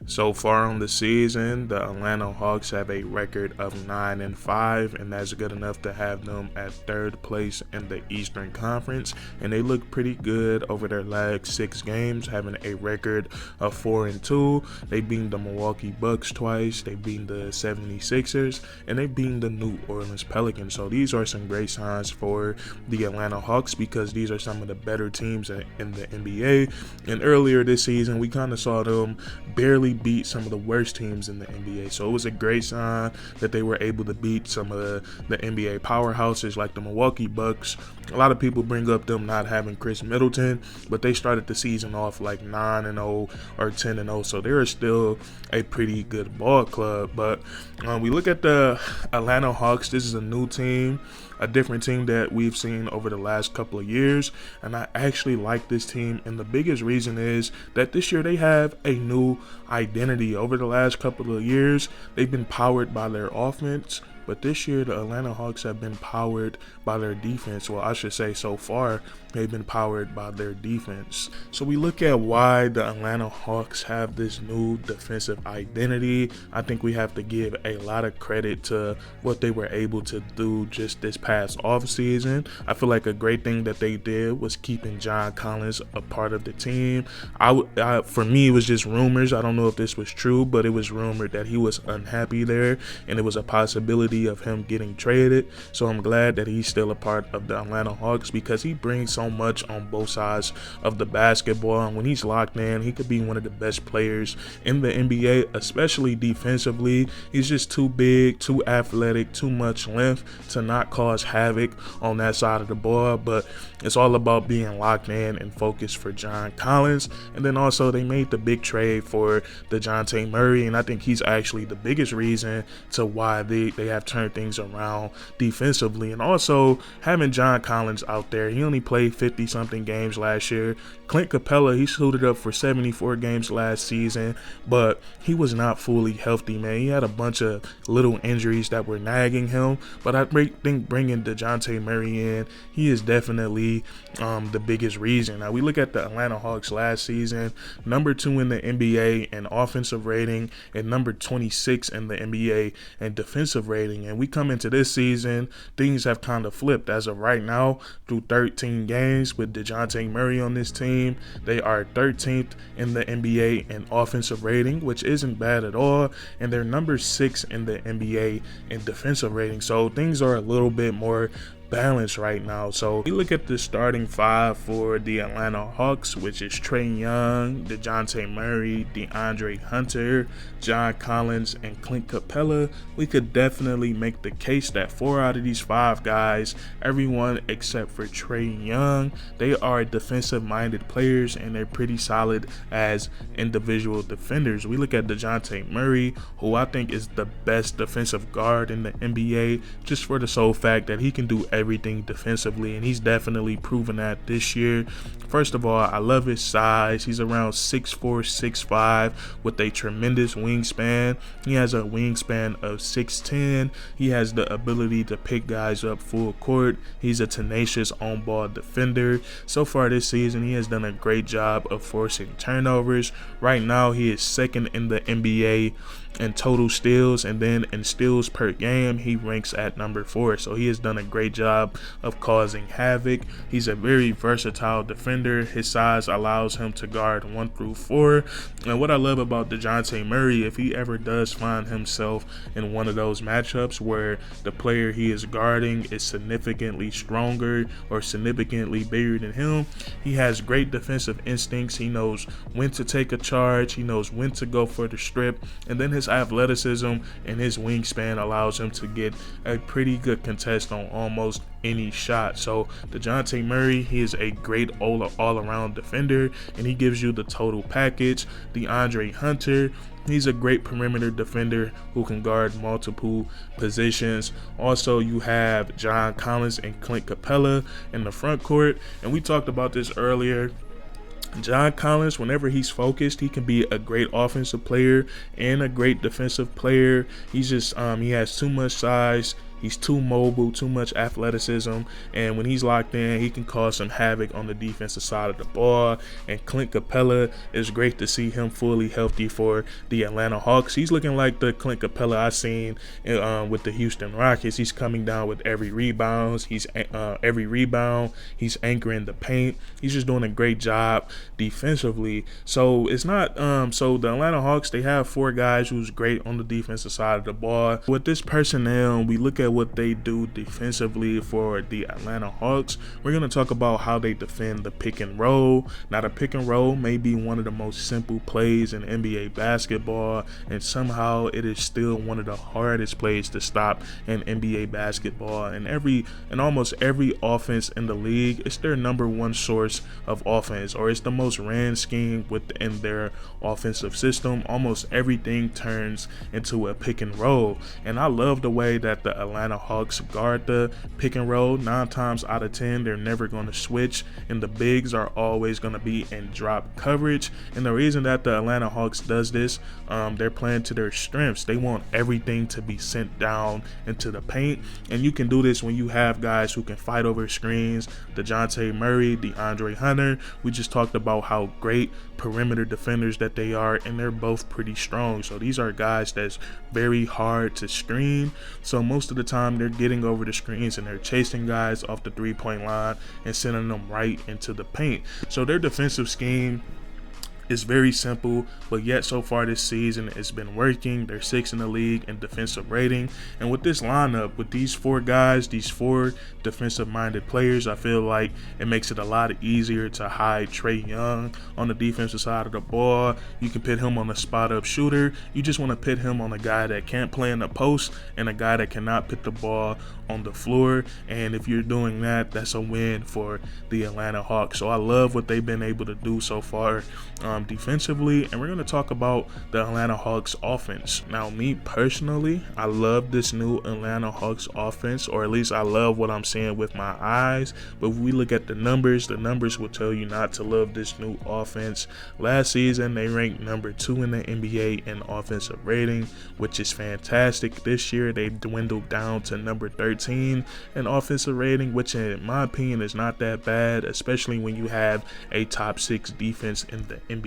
So far on the season, the Atlanta Hawks have a record of 9-5, and that's good enough to have them at third place in the Eastern Conference. And they look pretty good over their last 6 games, having a record of 4-2. They beat the Milwaukee Bucks twice, they beat the 76ers, and they beat the New Orleans Pelicans. So these are some great signs for the Atlanta Hawks because these are some of the better teams in the NBA. And earlier this season, we kind of saw them barely beat some of the worst teams in the NBA. So it was a great sign that they were able to beat some of the NBA powerhouses like the Milwaukee Bucks. A lot of people bring up them not having Chris Middleton, but they started the season off like 9-0 or 10-0. So they're still a pretty good ball club. But we look at the Atlanta Hawks. This is a new team, a different team that we've seen over the last couple of years, and I actually like this team, and the biggest reason is that this year they have a new identity. Over the last couple of years, they've been powered by their offense, but this year the Atlanta Hawks have been powered by their defense. Well, I should say so far they've been powered by their defense. So we look at why the Atlanta Hawks have this new defensive identity. I think we have to give a lot of credit to what they were able to do just this past offseason. I feel like a great thing that they did was keeping John Collins a part of the team. For me, it was just rumors. I don't know if this was true, but it was rumored that he was unhappy there, and it was a possibility of him getting traded. So I'm glad that he's still a part of the Atlanta Hawks because he brings so much on both sides of the basketball, and when he's locked in, he could be one of the best players in the NBA, especially defensively. He's just too big, too athletic, too much length to not cause havoc on that side of the ball. But it's all about being locked in and focused for John Collins. And then also they made the big trade for DeJounte Murray, and I think he's actually the biggest reason to why they have turned things around defensively. And also having John Collins out there, he only played 50-something games last year. Clint Capella, he suited up for 74 games last season, but he was not fully healthy, man. He had a bunch of little injuries that were nagging him, but I think bringing DeJounte Murray in, he is definitely the biggest reason. Now, we look at the Atlanta Hawks last season, number 2 in the NBA in offensive rating and number 26 in the NBA in defensive rating. And we come into this season, things have kind of flipped. As of right now, through 13 games with DeJounte Murray on this team, they are 13th in the NBA in offensive rating, which isn't bad at all, and they're number 6 in the NBA in defensive rating. So things are a little bit more balance right now. So we look at the starting 5 for the Atlanta Hawks, which is Trae Young, DeJounte Murray, DeAndre Hunter, John Collins, and Clint Capella. We could definitely make the case that 4 out of these 5 guys, everyone except for Trae Young, they are defensive-minded players, and they're pretty solid as individual defenders. We look at DeJounte Murray, who I think is the best defensive guard in the NBA, just for the sole fact that he can do everything defensively, and he's definitely proven that this year. First of all, I love his size. He's around 6'4", 6'5", with a tremendous wingspan. He has a wingspan of 6'10". He has the ability to pick guys up full court. He's a tenacious on-ball defender. So far this season, he has done a great job of forcing turnovers. Right now, he is second in the NBA in total steals, and then in steals per game, he ranks at number 4. So he has done a great job of causing havoc. He's a very versatile defender. His size allows him to guard 1 through 4. And what I love about DeJounte Murray, if he ever does find himself in one of those matchups where the player he is guarding is significantly stronger or significantly bigger than him, he has great defensive instincts. He knows when to take a charge. He knows when to go for the strip. And then his athleticism and his wingspan allows him to get a pretty good contest on almost any shot. So DeJounte Murray, he is a great all-around defender, and he gives you the total package. DeAndre Hunter, he's a great perimeter defender who can guard multiple positions. Also, you have John Collins and Clint Capella in the front court, and we talked about this earlier. John Collins, whenever he's focused, he can be a great offensive player and a great defensive player. He's just he has too much size, He's too mobile, too much athleticism, and when he's locked in, he can cause some havoc on the defensive side of the ball. And Clint Capella, is great to see him fully healthy for the Atlanta Hawks. He's looking like the Clint Capella I seen with the Houston Rockets. He's coming down with every rebound. He's anchoring the paint. He's just doing a great job defensively. So it's not so the Atlanta Hawks, they have 4 guys who's great on the defensive side of the ball. With this personnel, we look at what they do defensively for the Atlanta Hawks. We're going to talk about how they defend the pick and roll. Now, the pick and roll may be one of the most simple plays in NBA basketball, and somehow it is still one of the hardest plays to stop in NBA basketball. And almost every offense in the league, it's their number one source of offense, or it's the most ran scheme within their offensive system. Almost everything turns into a pick and roll, and I love the way that the Atlanta Hawks guard the pick and roll. 9 times out of 10, they're never going to switch, and the bigs are always going to be in drop coverage. And the reason that the Atlanta Hawks does this, they're playing to their strengths. They want everything to be sent down into the paint, and you can do this when you have guys who can fight over screens. DeJounte Murray, DeAndre Hunter, we just talked about how great perimeter defenders that they are, and they're both pretty strong. So these are guys that's very hard to screen. So most of the time they're getting over the screens and they're chasing guys off the 3-point line and sending them right into the paint. So their defensive scheme is very simple, but yet so far this season it's been working. They're 6th in the league in defensive rating, and with this lineup, with these 4 guys, these 4 defensive-minded players, I feel like it makes it a lot easier to hide Trae Young on the defensive side of the ball. You can put him on a spot-up shooter. You just want to put him on a guy that can't play in the post and a guy that cannot put the ball on the floor, and if you're doing that, that's a win for the Atlanta Hawks. So I love what they've been able to do so far defensively, and we're going to talk about the Atlanta Hawks offense. Now, me personally, I love this new Atlanta Hawks offense, or at least I love what I'm seeing with my eyes. But if we look at the numbers will tell you not to love this new offense. Last season, they ranked number 2 in the NBA in offensive rating, which is fantastic. This year, they dwindled down to number 13 in offensive rating, which in my opinion is not that bad, especially when you have a top 6 defense in the NBA.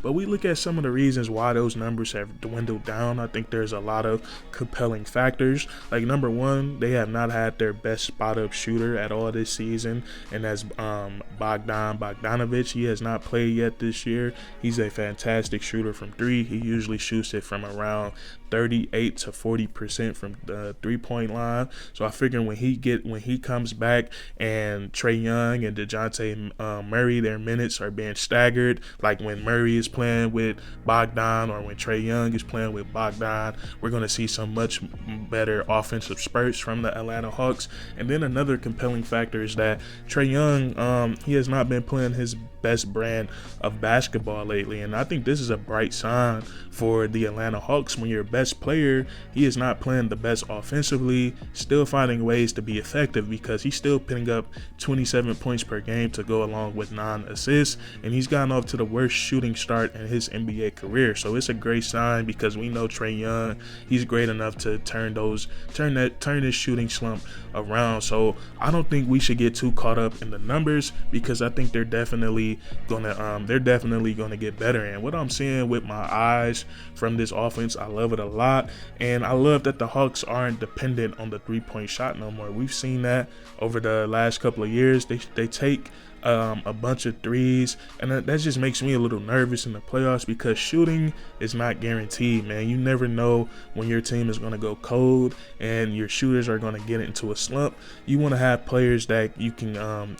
But we look at some of the reasons why those numbers have dwindled down. I think there's a lot of compelling factors. Like, number 1, they have not had their best spot-up shooter at all this season, and that's Bogdan Bogdanović. He has not played yet this year. He's a fantastic shooter from 3. He usually shoots it from around 38 to 40% from the 3-point line. So I figure when he comes back and Trae Young and DeJounte Murray, their minutes are being staggered, like when Murray is playing with Bogdan or when Trae Young is playing with Bogdan, we're going to see some much better offensive spurts from the Atlanta Hawks. And then another compelling factor is that Trae Young, he has not been playing his best brand of basketball lately, and I think this is a bright sign for the Atlanta Hawks. When your best player, he is not playing the best offensively, still finding ways to be effective, because he's still putting up 27 points per game to go along with 9 assists, and he's gotten off to the worst shooting start in his NBA career. So it's a great sign, because we know Trae Young, he's great enough to turn his shooting slump around. So I don't think we should get too caught up in the numbers, because I think they're definitely gonna get better. And what I'm seeing with my eyes from this offense, I love it a lot, and I love that the Hawks aren't dependent on the 3-point shot no more. We've seen that over the last couple of years. They take a bunch of threes, and that just makes me a little nervous in the playoffs, because shooting is not guaranteed, man. You never know when your team is going to go cold and your shooters are going to get into a slump. You want to have players that you can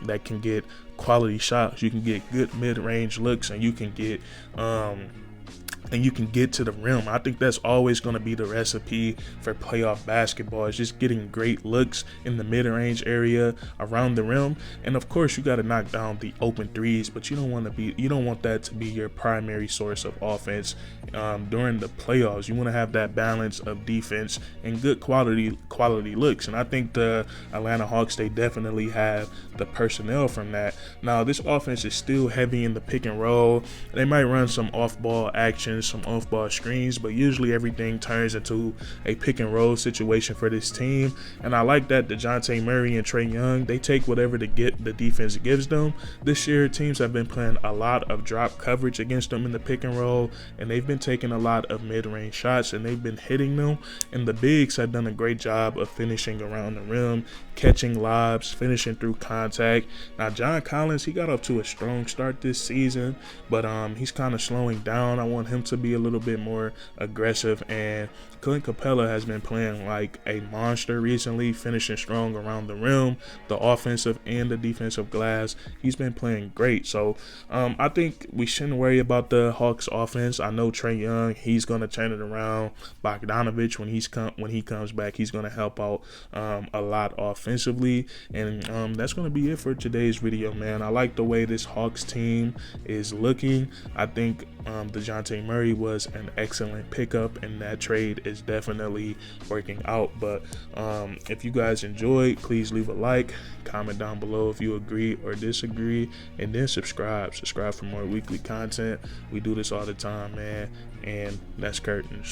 that can get quality shots. You can get good mid-range looks, and you can get to the rim. I think that's always going to be the recipe for playoff basketball, is just getting great looks in the mid-range area around the rim. And of course, you got to knock down the open threes, but you don't want that to be your primary source of offense during the playoffs. You want to have that balance of defense and good quality looks. And I think the Atlanta Hawks, they definitely have the personnel from that. Now, this offense is still heavy in the pick and roll. They might run some off-ball action running some off-ball screens, but usually everything turns into a pick and roll situation for this team. And I like that DeJounte Murray and Trae Young, they take whatever the defense gives them. This year, teams have been playing a lot of drop coverage against them in the pick and roll, and they've been taking a lot of mid-range shots, and they've been hitting them. And the bigs have done a great job of finishing around the rim, catching lobs, finishing through contact. Now, John Collins, he got off to a strong start this season, but he's kind of slowing down. I want him to be a little bit more aggressive. And Clint Capella has been playing like a monster recently, finishing strong around the rim, the offensive and the defensive glass. He's been playing great. So I think we shouldn't worry about the Hawks offense. I know Trae Young, he's going to turn it around. Bogdanovich, when he comes back, he's going to help out a lot offensively. And that's going to be it for today's video, man. I like the way this Hawks team is looking. I think DeJounte Murray was an excellent pickup, and that trade is definitely working out. But if you guys enjoyed, please leave a like, comment down below if you agree or disagree, and then subscribe for more weekly content. We do this all the time, man. And that's curtains.